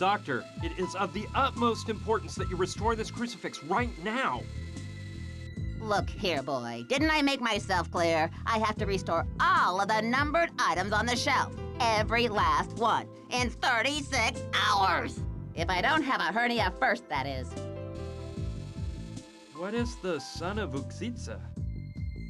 Doctor, it is of the utmost importance that you restore this crucifix right now. Look here, boy. Didn't I make myself clear? I have to restore all of the numbered items on the shelf. Every last one. In 36 hours. If I don't have a hernia first, that is. What is the son of Uxitsa?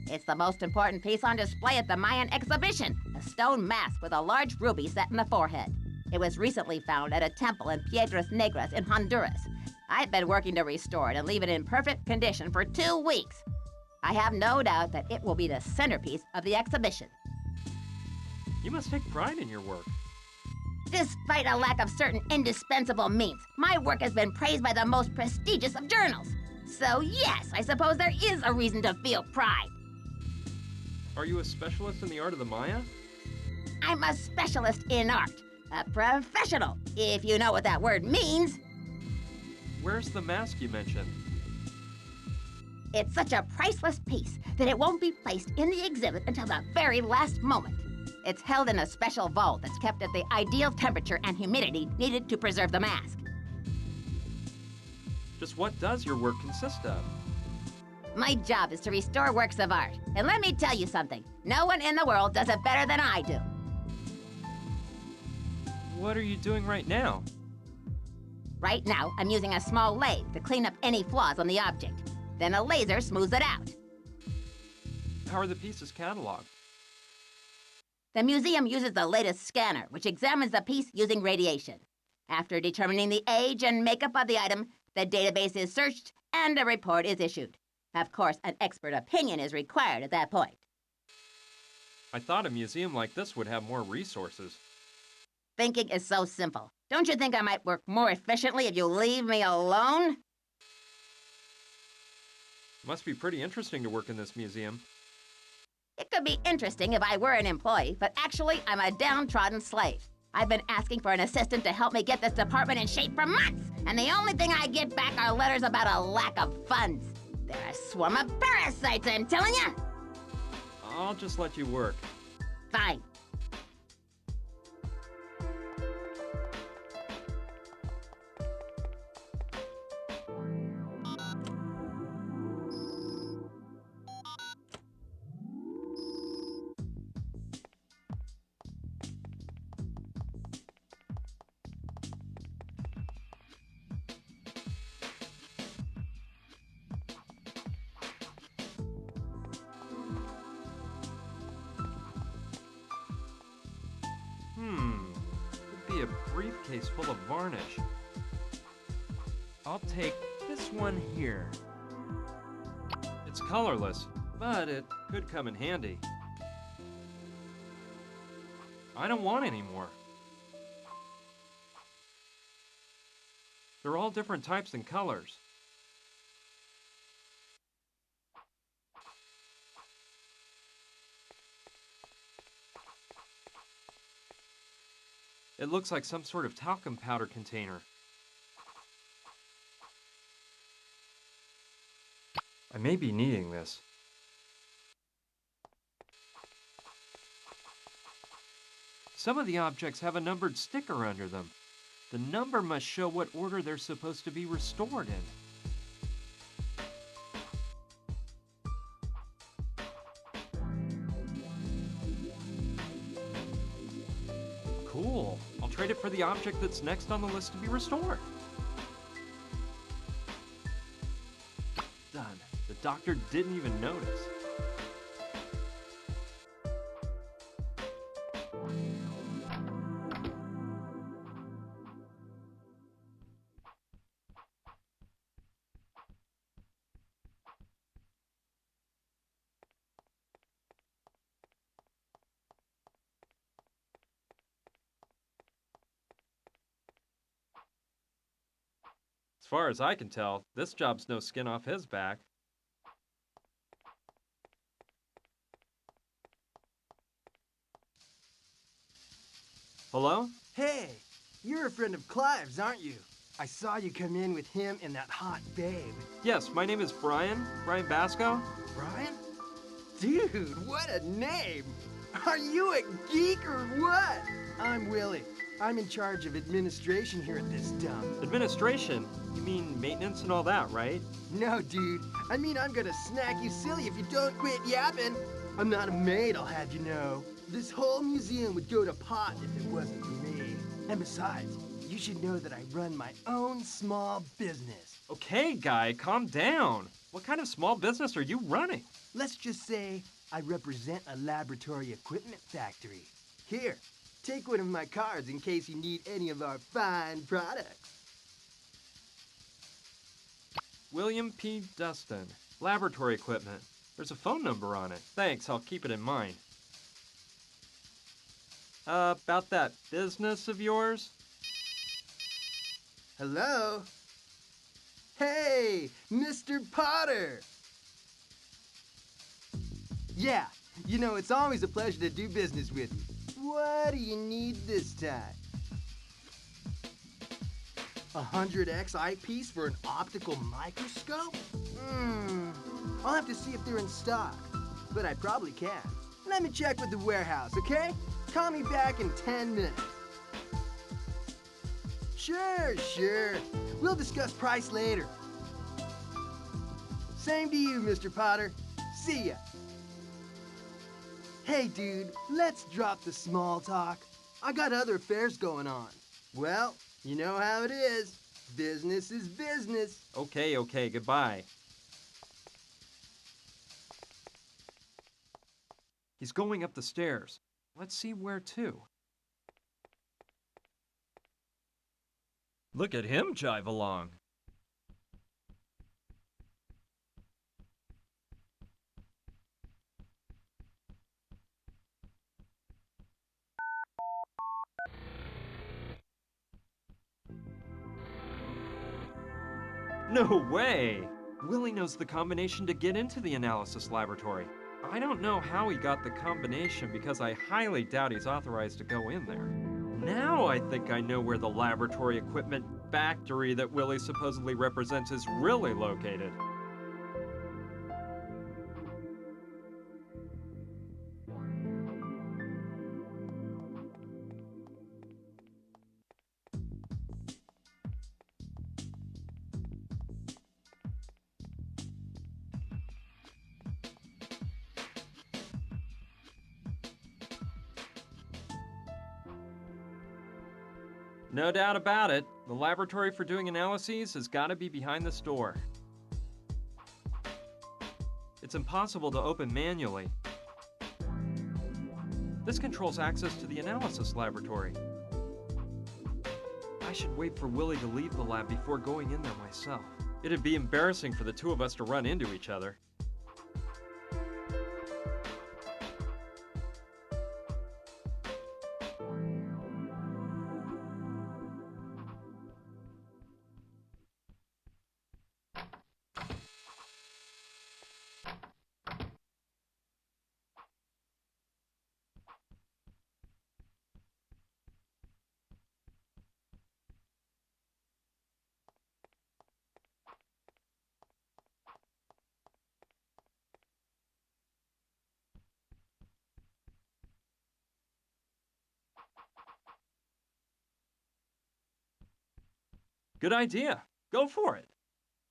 It's the most important piece on display at the Mayan exhibition. A stone mask with a large ruby set in the forehead. It was recently found at a temple in Piedras Negras in Honduras. I've been working to restore it and leave it in perfect condition for 2 weeks. I have no doubt that it will be the centerpiece of the exhibition. You must take pride in your work. Despite a lack of certain indispensable means, my work has been praised by the most prestigious of journals. So yes, I suppose there is a reason to feel pride. Are you a specialist in the art of the Maya? I'm a specialist in art. A professional, if you know what that word means. Where's the mask you mentioned? It's such a priceless piece that it won't be placed in the exhibit until the very last moment. It's held in a special vault that's kept at the ideal temperature and humidity needed to preserve the mask. Just what does your work consist of? My job is to restore works of art. And let me tell you something. No one in the world does it better than I do. What are you doing right now? Right now, I'm using a small lathe to clean up any flaws on the object. Then a laser smooths it out. How are the pieces cataloged? The museum uses the latest scanner, which examines the piece using radiation. After determining the age and makeup of the item, the database is searched and a report is issued. Of course, an expert opinion is required at that point. I thought a museum like this would have more resources. Thinking is so simple. Don't you think I might work more efficiently if you leave me alone? Must be pretty interesting to work in this museum. It could be interesting if I were an employee, but actually, I'm a downtrodden slave. I've been asking for an assistant to help me get this department in shape for months, and the only thing I get back are letters about a lack of funds. They're a swarm of parasites, I'm telling you! I'll just let you work. Fine. Could be a briefcase full of varnish. I'll take this one here. It's colorless, but it could come in handy. I don't want any more. They're all different types and colors. It looks like some sort of talcum powder container. I may be needing this. Some of the objects have a numbered sticker under them. The number must show what order they're supposed to be restored in. Cool. I'll trade it for the object that's next on the list to be restored. Done. The doctor didn't even notice. As far as I can tell, this job's no skin off his back. Hello? Hey, you're a friend of Clive's, aren't you? I saw you come in with him and that hot babe. Yes, my name is Brian Basco. Brian? Dude, what a name! Are you a geek or what? I'm Willie. I'm in charge of administration here at this dump. Administration? You mean maintenance and all that, right? No, dude. I mean, I'm gonna smack you silly if you don't quit yapping. I'm not a maid, I'll have you know. This whole museum would go to pot if it wasn't for me. And besides, you should know that I run my own small business. Okay, guy, calm down. What kind of small business are you running? Let's just say I represent a laboratory equipment factory. Here, take one of my cards in case you need any of our fine products. William P. Dustin, laboratory equipment. There's a phone number on it. Thanks, I'll keep it in mind. About that business of yours? Hello? Hey, Mr. Potter! Yeah, you know, it's always a pleasure to do business with you. What do you need this time? A 100x eyepiece for an optical microscope? I'll have to see if they're in stock, but I probably can. Let me check with the warehouse, okay? Call me back in 10 minutes. Sure. We'll discuss price later. Same to you, Mr. Potter. See ya. Hey, dude, let's drop the small talk. I got other affairs going on. Well, you know how it is. Business is business. Okay, goodbye. He's going up the stairs. Let's see where to. Look at him jive along. No way! Willie knows the combination to get into the analysis laboratory. I don't know how he got the combination because I highly doubt he's authorized to go in there. Now I think I know where the laboratory equipment factory that Willie supposedly represents is really located. No doubt about it, the laboratory for doing analyses has got to be behind this door. It's impossible to open manually. This controls access to the analysis laboratory. I should wait for Willie to leave the lab before going in there myself. It'd be embarrassing for the two of us to run into each other. Good idea. Go for it.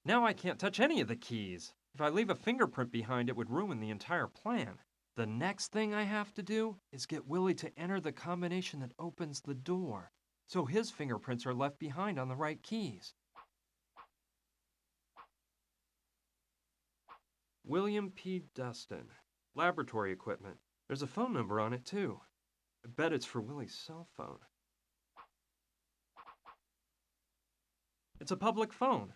Now I can't touch any of the keys. If I leave a fingerprint behind, it would ruin the entire plan. The next thing I have to do is get Willie to enter the combination that opens the door, so his fingerprints are left behind on the right keys. William P. Dustin, laboratory equipment. There's a phone number on it, too. I bet it's for Willie's cell phone. It's a public phone.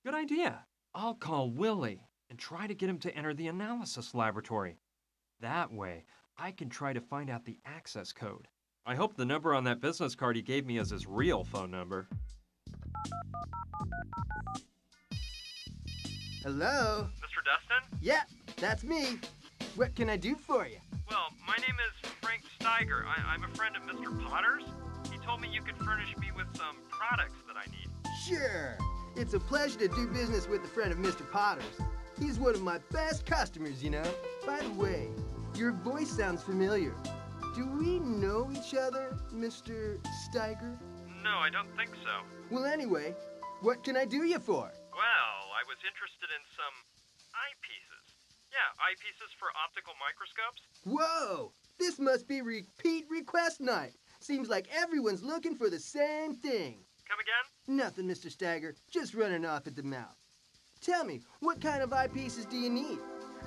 Good idea. I'll call Willie and try to get him to enter the analysis laboratory. That way, I can try to find out the access code. I hope the number on that business card he gave me is his real phone number. Hello? Mr. Dustin? Yeah, that's me. What can I do for you? Well, my name is Frank Steiger. I'm a friend of Mr. Potter's. He told me you could furnish me with some products that I need. Sure. It's a pleasure to do business with a friend of Mr. Potter's. He's one of my best customers, you know. By the way, Your voice sounds familiar. Do we know each other, Mr. Steiger? No, I don't think so. Well, anyway, what can I do you for? Well, I was interested in some eyepieces. Yeah, eyepieces for optical microscopes. Whoa! This must be repeat request night. Seems like everyone's looking for the same thing. Come again? Nothing, Mr. Steiger. Just running off at the mouth. Tell me, what kind of eyepieces do you need?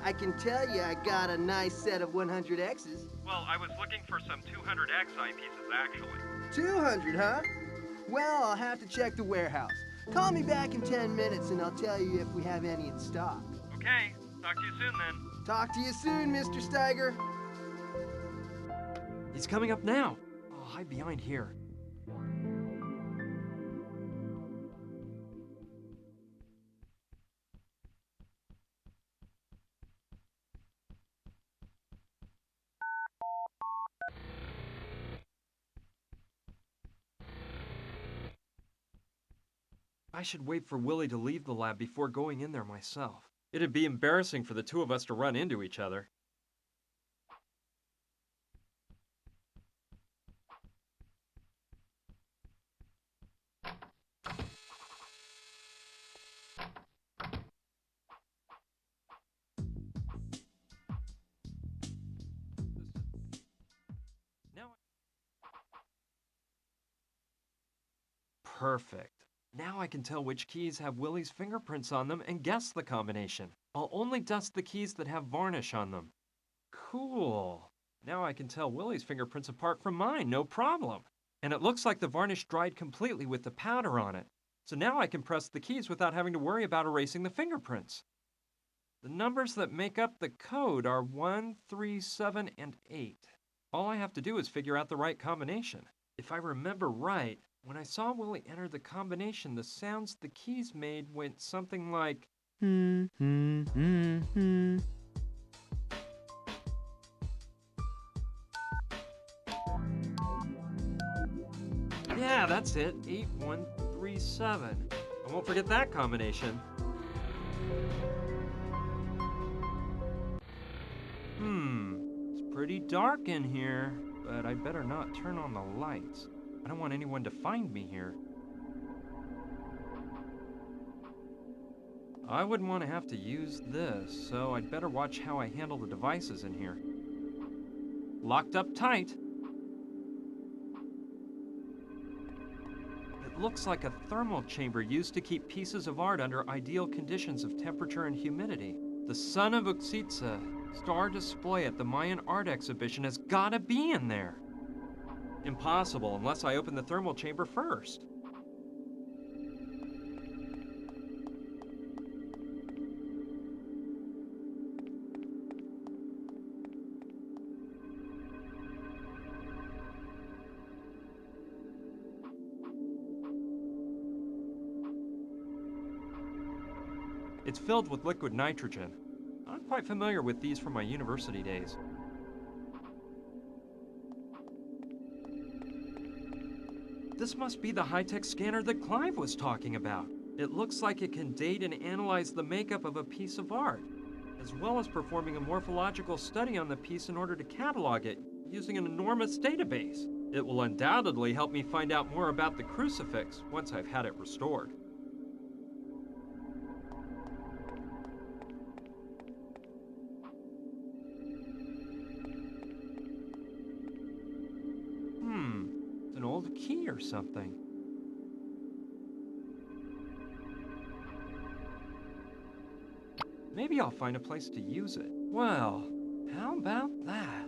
I can tell you I got a nice set of 100Xs. Well, I was looking for some 200X eyepieces, actually. 200, huh? Well, I'll have to check the warehouse. Call me back in 10 minutes and I'll tell you if we have any in stock. Okay, talk to you soon then. Talk to you soon, Mr. Steiger. He's coming up now. I'll hide behind here. I should wait for Willie to leave the lab before going in there myself. It'd be embarrassing for the two of us to run into each other. Perfect. Now I can tell which keys have Willie's fingerprints on them and guess the combination. I'll only dust the keys that have varnish on them. Cool. Now I can tell Willie's fingerprints apart from mine, no problem. And it looks like the varnish dried completely with the powder on it. So now I can press the keys without having to worry about erasing the fingerprints. The numbers that make up the code are 1, 3, 7, and 8. All I have to do is figure out the right combination. If I remember right, when I saw Willie enter the combination, the sounds the keys made went something like... Yeah, that's it. 8137. I won't forget that combination. It's pretty dark in here, but I better not turn on the lights. I don't want anyone to find me here. I wouldn't want to have to use this, so I'd better watch how I handle the devices in here. Locked up tight. It looks like a thermal chamber used to keep pieces of art under ideal conditions of temperature and humidity. The Sun of Uxitsa star display at the Mayan art exhibition has gotta be in there. Impossible unless I open the thermal chamber first. It's filled with liquid nitrogen. I'm quite familiar with these from my university days. This must be the high-tech scanner that Clive was talking about. It looks like it can date and analyze the makeup of a piece of art, as well as performing a morphological study on the piece in order to catalog it using an enormous database. It will undoubtedly help me find out more about the crucifix once I've had it restored. It's an old key or something. Maybe I'll find a place to use it. Well, how about that?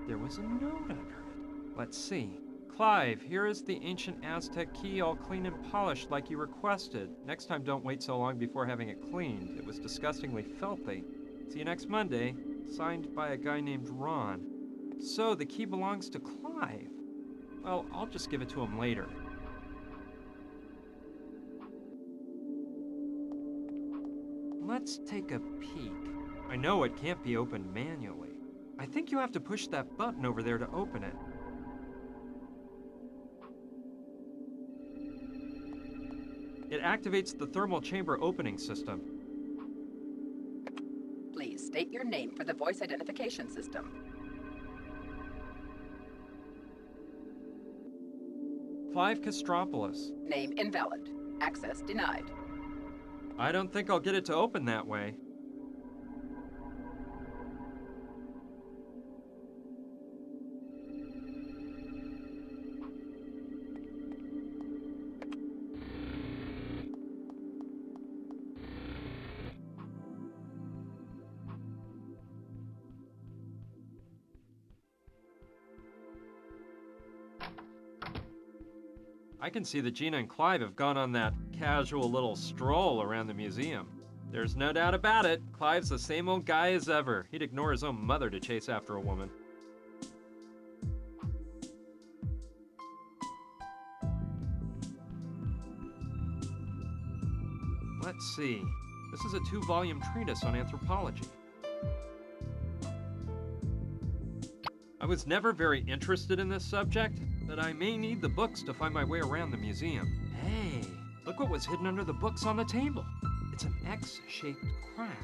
There was a note under it. Let's see. Clive, here is the ancient Aztec key all clean and polished like you requested. Next time don't wait so long before having it cleaned. It was disgustingly filthy. See you next Monday. Signed by a guy named Ron. So the key belongs to Clive. Well, I'll just give it to him later. Let's take a peek. I know it can't be opened manually. I think you have to push that button over there to open it. It activates the thermal chamber opening system. Please, state your name for the voice identification system. Clive Kastropoulos. Name invalid. Access denied. I don't think I'll get it to open that way. I can see that Gina and Clive have gone on that casual little stroll around the museum. There's no doubt about it, Clive's the same old guy as ever. He'd ignore his own mother to chase after a woman. Let's see. This is a 2-volume treatise on anthropology. I was never very interested in this subject, but I may need the books to find my way around the museum. Hey, look what was hidden under the books on the table. It's an X-shaped crack.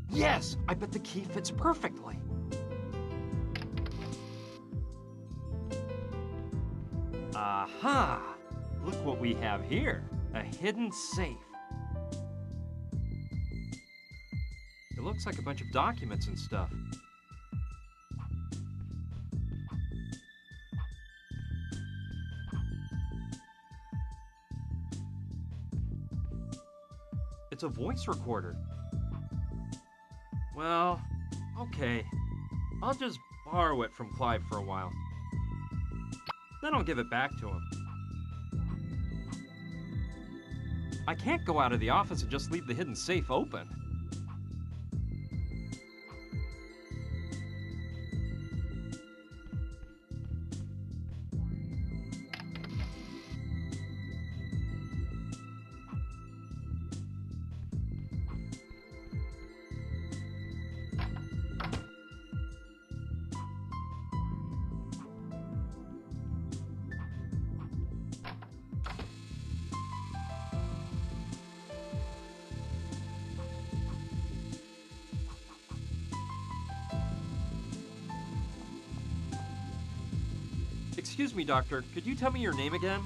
Yes, I bet the key fits perfectly. Aha! Look what we have here, a hidden safe. It looks like a bunch of documents and stuff. It's a voice recorder. Well, okay. I'll just borrow it from Clive for a while. Then I'll give it back to him. I can't go out of the office and just leave the hidden safe open. Excuse me, Doctor, could you tell me your name again?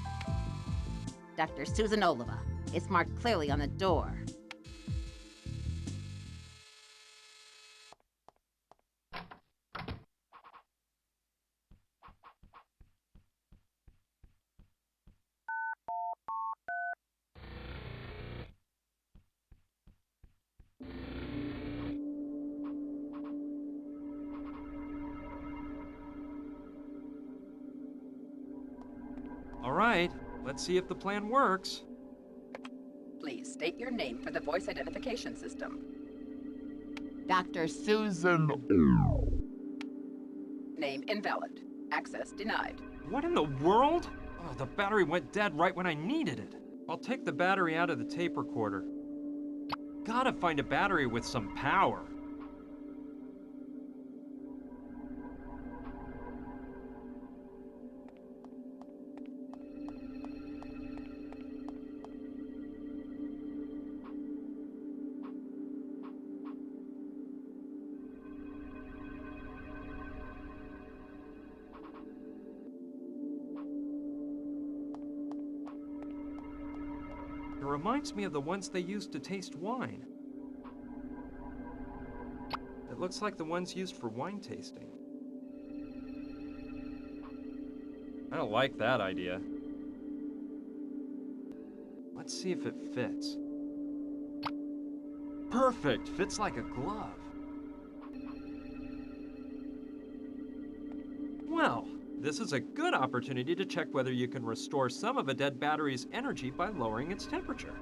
Dr. Susan Oliva. It's marked clearly on the door. All right, let's see if the plan works. Please state your name for the voice identification system. Dr. Susan. Name invalid. Access denied. What in the world? Oh, the battery went dead right when I needed it. I'll take the battery out of the tape recorder. Gotta find a battery with some power. It reminds me of the ones they used to taste wine. It looks like the ones used for wine tasting. I don't like that idea. Let's see if it fits. Perfect! Fits like a glove. Well, this is a good opportunity to check whether you can restore some of a dead battery's energy by lowering its temperature.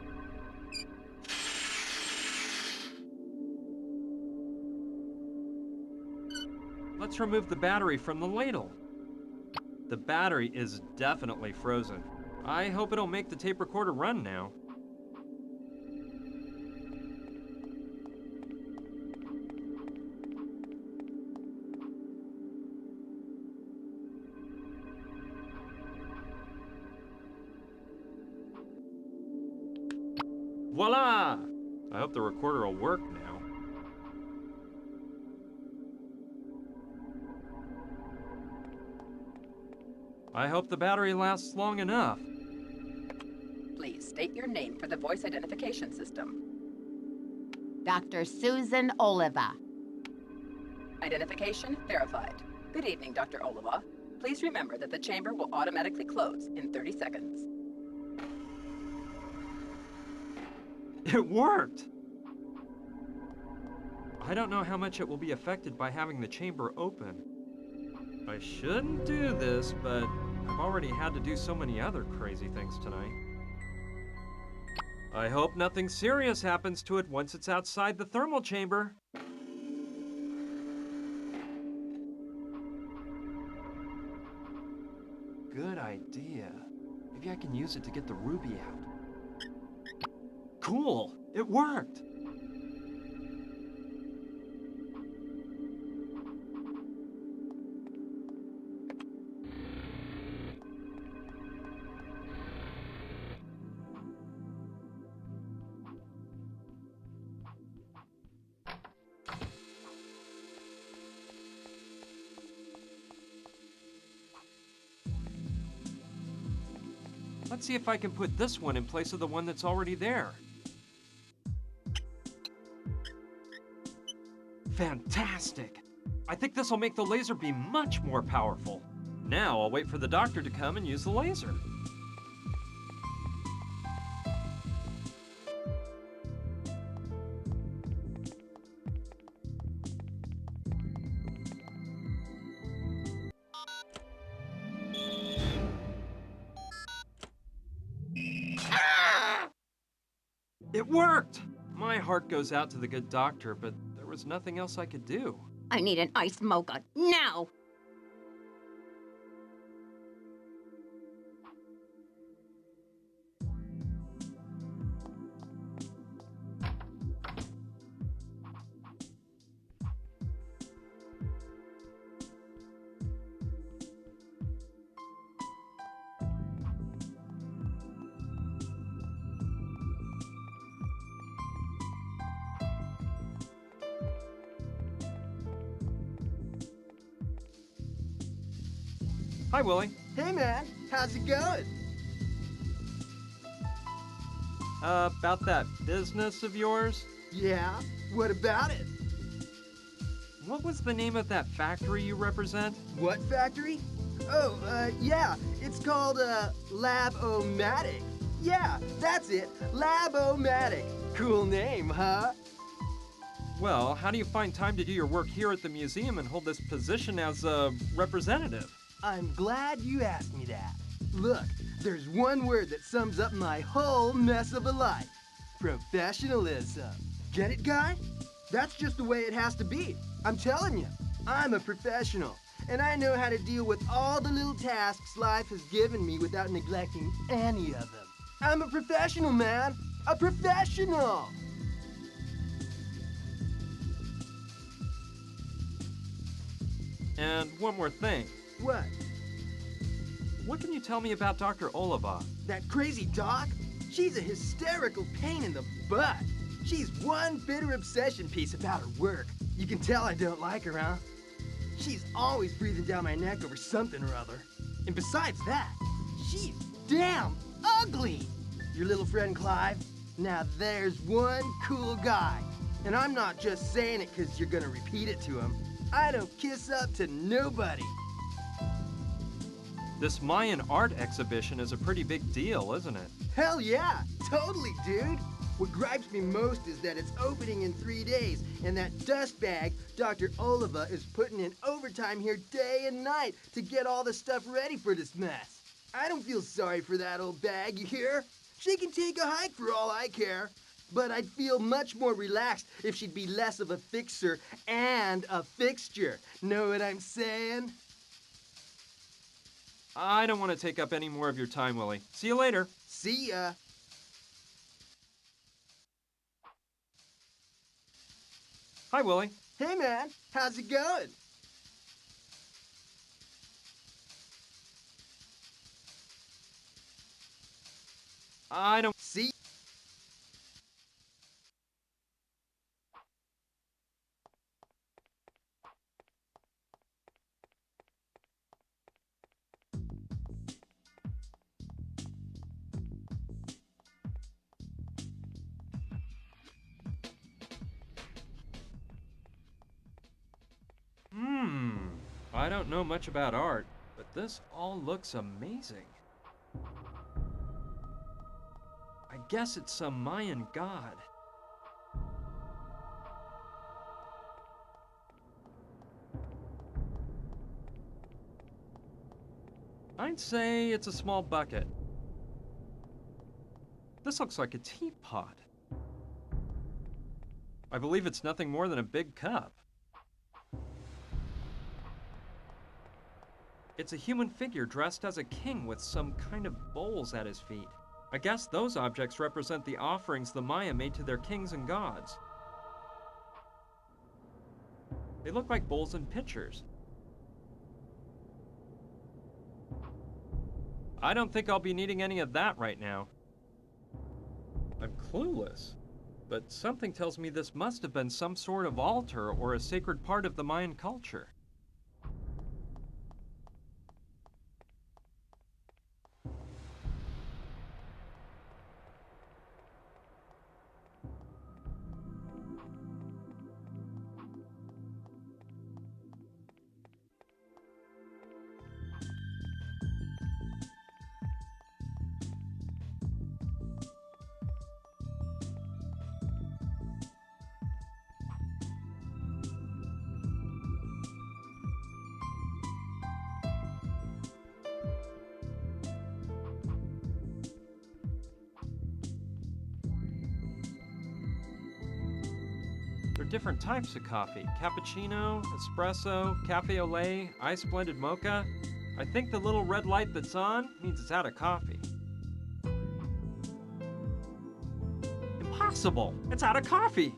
Let's remove the battery from the ladle. The battery is definitely frozen. I hope it'll make the tape recorder run now. Voila! I hope the recorder will work now. I hope the battery lasts long enough. Please state your name for the voice identification system. Dr. Susan Oliva. Identification verified. Good evening, Dr. Oliva. Please remember that the chamber will automatically close in 30 seconds. It worked! I don't know how much it will be affected by having the chamber open. I shouldn't do this, but I've already had to do so many other crazy things tonight. I hope nothing serious happens to it once it's outside the thermal chamber. Good idea. Maybe I can use it to get the ruby out. Cool! It worked! Let's see if I can put this one in place of the one that's already there. Fantastic! I think this will make the laser beam much more powerful. Now I'll wait for the doctor to come and use the laser. It worked! My heart goes out to the good doctor, but there was nothing else I could do. I need an iced mocha, now! Hi, Willie. Hey, man. How's it going? About that business of yours? Yeah? What about it? What was the name of that factory you represent? What factory? Oh, yeah. It's called, Lab-O-Matic. Yeah, that's it. Lab-O-Matic. Cool name, huh? Well, how do you find time to do your work here at the museum and hold this position as a representative? I'm glad you asked me that. Look, there's one word that sums up my whole mess of a life. Professionalism. Get it, guy? That's just the way it has to be. I'm telling you, I'm a professional, and I know how to deal with all the little tasks life has given me without neglecting any of them. I'm a professional, man. A professional! And one more thing. What? What can you tell me about Dr. Oliva? That crazy doc? She's a hysterical pain in the butt. She's one bitter obsession piece about her work. You can tell I don't like her, huh? She's always breathing down my neck over something or other. And besides that, she's damn ugly. Your little friend Clive? Now there's one cool guy. And I'm not just saying it because you're gonna repeat it to him. I don't kiss up to nobody. This Mayan art exhibition is a pretty big deal, isn't it? Hell yeah, totally, dude. What gripes me most is that it's opening in 3 days, and that dustbag, Dr. Oliva, is putting in overtime here day and night to get all the stuff ready for this mess. I don't feel sorry for that old bag, you hear? She can take a hike for all I care. But I'd feel much more relaxed if she'd be less of a fixer and a fixture. Know what I'm saying? I don't want to take up any more of your time, Willie. See you later. See ya. Hi, Willie. Hey, man. How's it going? I don't... See I don't know much about art, but this all looks amazing. I guess it's some Mayan god. I'd say it's a small bucket. This looks like a teapot. I believe it's nothing more than a big cup. It's a human figure dressed as a king with some kind of bowls at his feet. I guess those objects represent the offerings the Maya made to their kings and gods. They look like bowls and pitchers. I don't think I'll be needing any of that right now. I'm clueless, but something tells me this must have been some sort of altar or a sacred part of the Mayan culture. There are different types of coffee: cappuccino, espresso, cafe au lait, ice blended mocha. I think the little red light that's on means it's out of coffee. Impossible! It's out of coffee!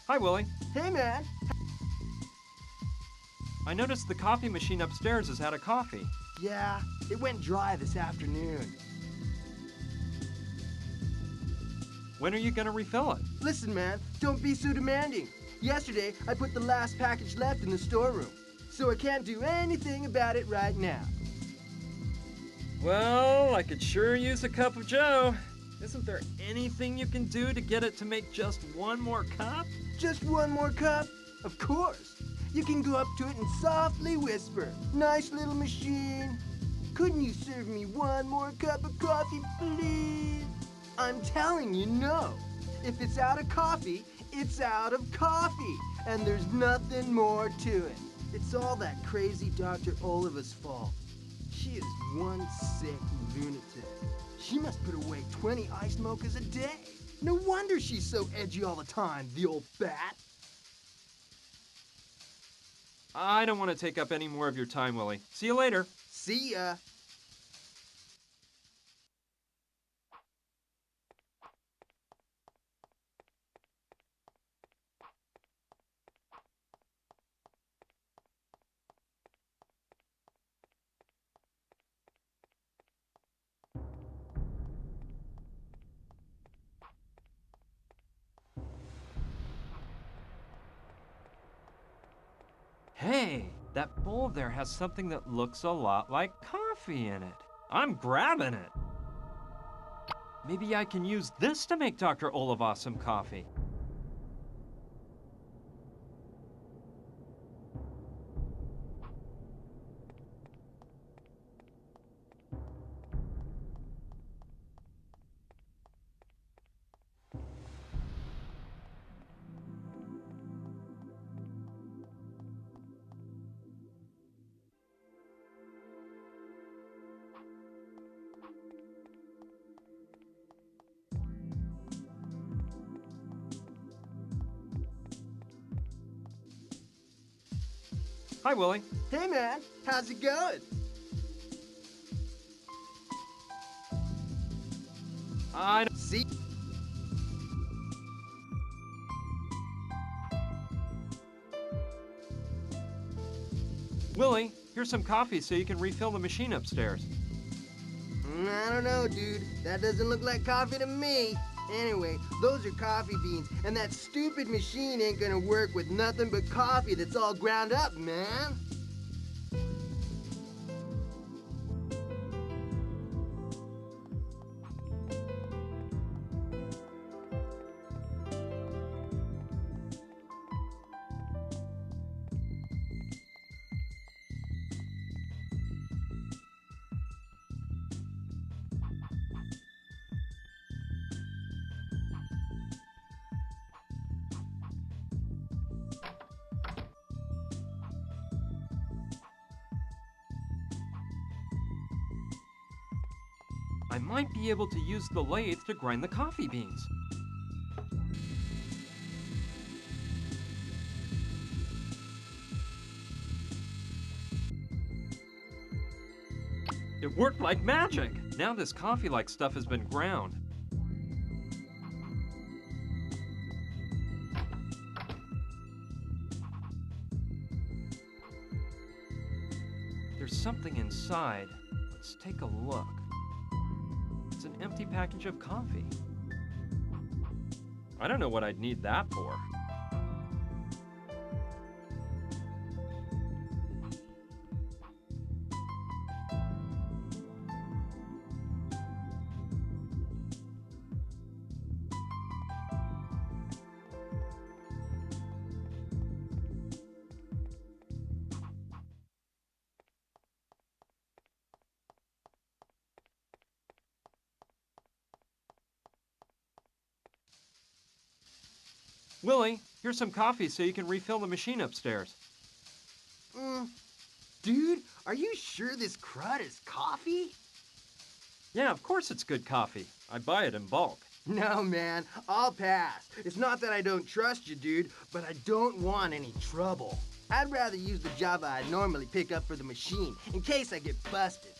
Hi, Willie. Hey, man. I noticed the coffee machine upstairs is out of coffee. Yeah, it went dry this afternoon. When are you gonna refill it? Listen, man, don't be so demanding. Yesterday, I put the last package left in the storeroom, so I can't do anything about it right now. Well, I could sure use a cup of joe. Isn't there anything you can do to get it to make just one more cup? Just one more cup? Of course. You can go up to it and softly whisper, "Nice little machine. Couldn't you serve me one more cup of coffee, please?" I'm telling you, no. If it's out of coffee, it's out of coffee. And there's nothing more to it. It's all that crazy Dr. Oliva's fault. She is one sick lunatic. She must put away 20 iced mochas a day. No wonder she's so edgy all the time, the old bat. I don't want to take up any more of your time, Willie. See you later. See ya. Hey, that bowl there has something that looks a lot like coffee in it. I'm grabbing it. Maybe I can use this to make Dr. Oliva some coffee. Hi, Willie. Hey, man. How's it going? I don't... See? Willie, here's some coffee so you can refill the machine upstairs. I don't know, dude. That doesn't look like coffee to me. Anyway, those are coffee beans, and that stupid machine ain't gonna work with nothing but coffee that's all ground up, man. I might be able to use the lathe to grind the coffee beans. It worked like magic! Now this coffee-like stuff has been ground. There's something inside. Let's take a look. It's an empty package of coffee. I don't know what I'd need that for. Willie, here's some coffee so you can refill the machine upstairs. Dude, are you sure this crud is coffee? Yeah, of course it's good coffee. I buy it in bulk. No, man, I'll pass. It's not that I don't trust you, dude, but I don't want any trouble. I'd rather use the Java I normally pick up for the machine, in case I get busted.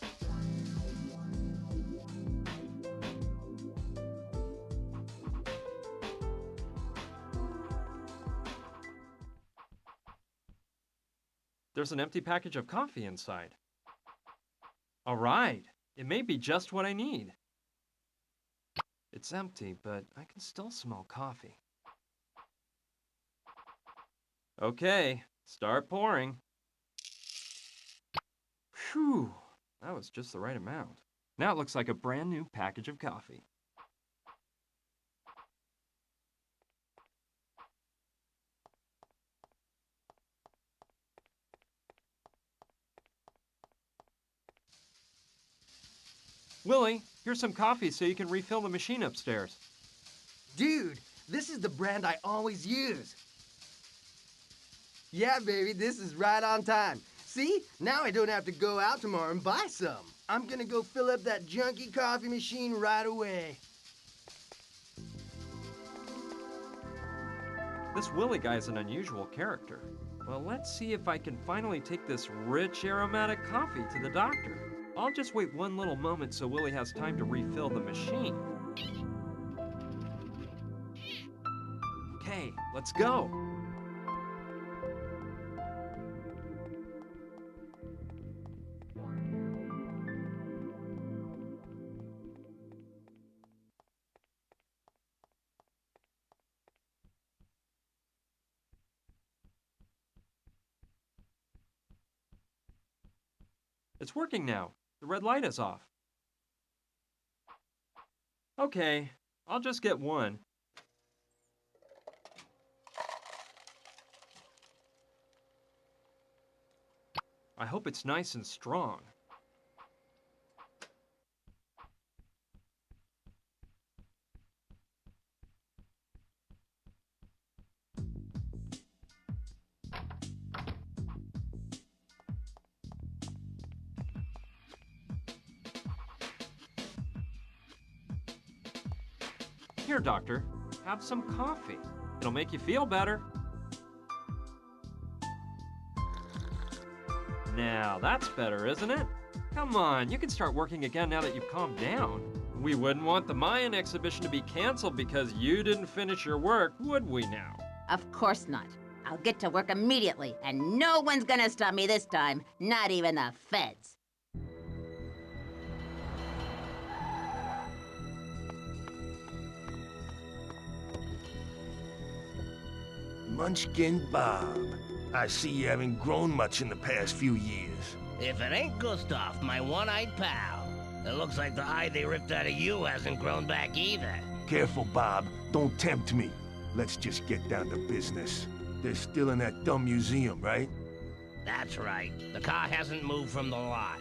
There's an empty package of coffee inside. All right, it may be just what I need. It's empty, but I can still smell coffee. Okay, start pouring. Phew, that was just the right amount. Now it looks like a brand new package of coffee. Willie, here's some coffee so you can refill the machine upstairs. Dude, this is the brand I always use. Yeah, baby, this is right on time. See, now I don't have to go out tomorrow and buy some. I'm gonna go fill up that junky coffee machine right away. This Willie guy is an unusual character. Well, let's see if I can finally take this rich aromatic coffee to the doctor. I'll just wait one little moment so Willie has time to refill the machine. Okay, let's go. It's working now. The red light is off. Okay, I'll just get one. I hope it's nice and strong. Here, doctor, have some coffee. It'll make you feel better. Now, that's better, isn't it? Come on, you can start working again now that you've calmed down. We wouldn't want the Mayan exhibition to be canceled because you didn't finish your work, would we now? Of course not. I'll get to work immediately, and no one's gonna stop me this time, not even the feds. Munchkin Bob. I see you haven't grown much in the past few years. If it ain't Gustav, my one-eyed pal. It looks like the eye they ripped out of you hasn't grown back either. Careful, Bob. Don't tempt me. Let's just get down to business. They're still in that dumb museum, right? That's right. The car hasn't moved from the lot.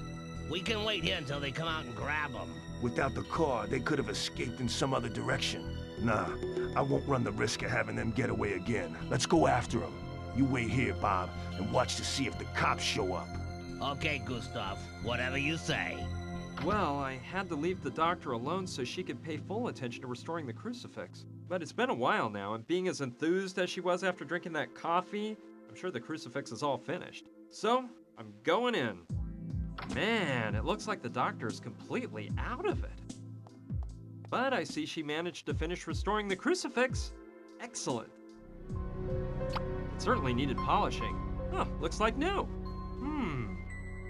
We can wait here until they come out and grab them. Without the car, they could have escaped in some other direction. Nah, I won't run the risk of having them get away again. Let's go after them. You wait here, Bob, and watch to see if the cops show up. Okay, Gustav. Whatever you say. Well, I had to leave the doctor alone so she could pay full attention to restoring the crucifix. But it's been a while now, and being as enthused as she was after drinking that coffee, I'm sure the crucifix is all finished. So, I'm going in. Man, it looks like the doctor is completely out of it. But I see she managed to finish restoring the crucifix. Excellent. It certainly needed polishing. Huh, looks like new.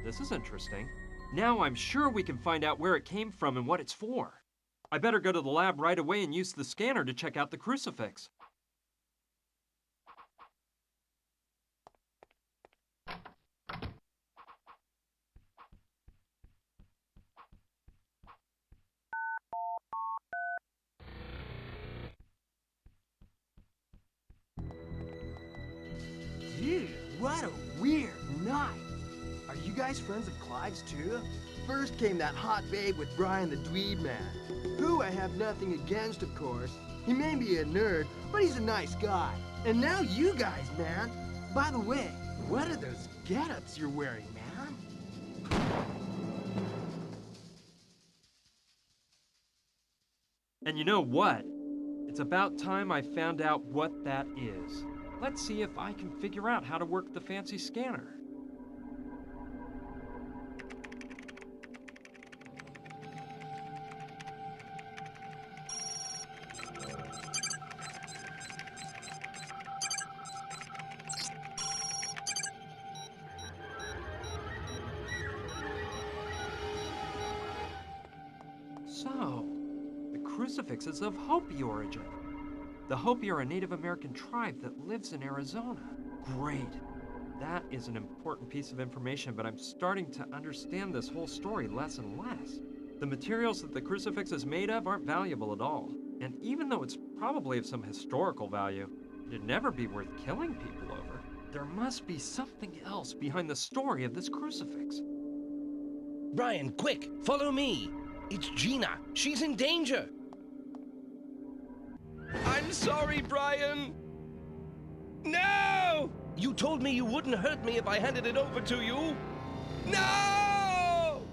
This is interesting. Now I'm sure we can find out where it came from and what it's for. I better go to the lab right away and use the scanner to check out the crucifix. Dude, what a weird night. Are you guys friends of Clive's too? First came that hot babe with Brian the Dweeb man, who I have nothing against, of course. He may be a nerd, but he's a nice guy. And now you guys, man. By the way, what are those get-ups you're wearing, man? And you know what? It's about time I found out what that is. Let's see if I can figure out how to work the fancy scanner. So, the crucifix is of Hopi origin. The Hopi are a Native American tribe that lives in Arizona. Great. That is an important piece of information, but I'm starting to understand this whole story less and less. The materials that the crucifix is made of aren't valuable at all. And even though it's probably of some historical value, it'd never be worth killing people over. There must be something else behind the story of this crucifix. Brian, quick, follow me. It's Gina. She's in danger. I'm sorry, Brian. No! You told me you wouldn't hurt me if I handed it over to you. No!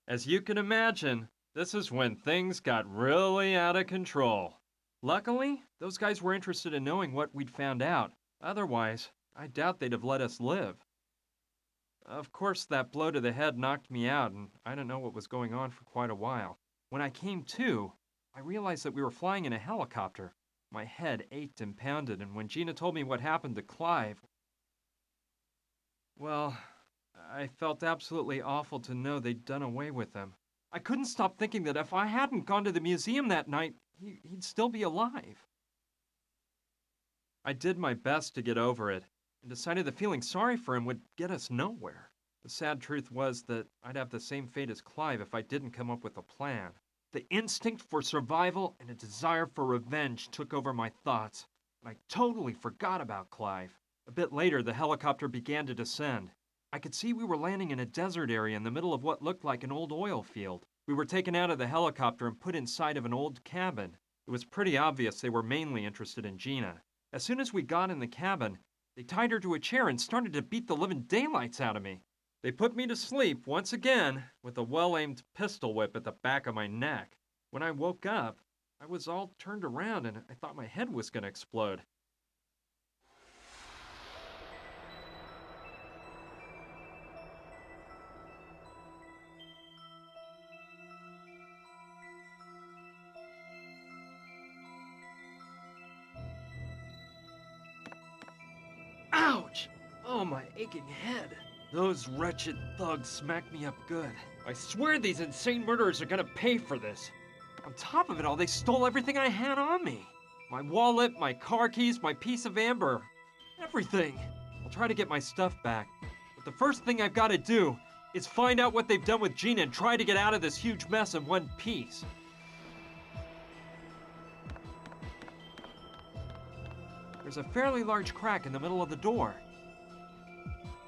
As you can imagine, this is when things got really out of control. Luckily, those guys were interested in knowing what we'd found out. Otherwise, I doubt they'd have let us live. Of course, that blow to the head knocked me out, and I didn't know what was going on for quite a while. When I came to, I realized that we were flying in a helicopter. My head ached and pounded, and when Gina told me what happened to Clive, well, I felt absolutely awful to know they'd done away with him. I couldn't stop thinking that if I hadn't gone to the museum that night, he'd still be alive. I did my best to get over it, and decided that feeling sorry for him would get us nowhere. The sad truth was that I'd have the same fate as Clive if I didn't come up with a plan. The instinct for survival and a desire for revenge took over my thoughts, and I totally forgot about Clive. A bit later, the helicopter began to descend. I could see we were landing in a desert area in the middle of what looked like an old oil field. We were taken out of the helicopter and put inside of an old cabin. It was pretty obvious they were mainly interested in Gina. As soon as we got in the cabin, they tied her to a chair and started to beat the living daylights out of me. They put me to sleep once again with a well-aimed pistol whip at the back of my neck. When I woke up, I was all turned around and I thought my head was going to explode. Ouch! Oh, my aching head. Those wretched thugs smacked me up good. I swear these insane murderers are gonna pay for this. On top of it all, they stole everything I had on me. My wallet, my car keys, my piece of amber. Everything. I'll try to get my stuff back. But the first thing I've got to do is find out what they've done with Gina and try to get out of this huge mess in one piece. There's a fairly large crack in the middle of the door.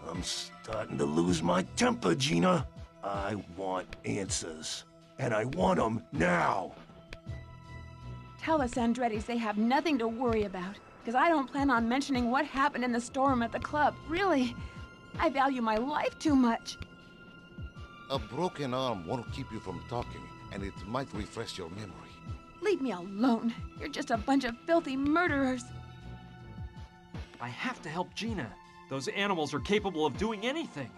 I'm starting to lose my temper, Gina. I want answers. And I want them now. Tell the Sandrettis they have nothing to worry about, because I don't plan on mentioning what happened in the storeroom at the club. Really, I value my life too much. A broken arm won't keep you from talking, and it might refresh your memory. Leave me alone. You're just a bunch of filthy murderers. I have to help Gina. Those animals are capable of doing anything.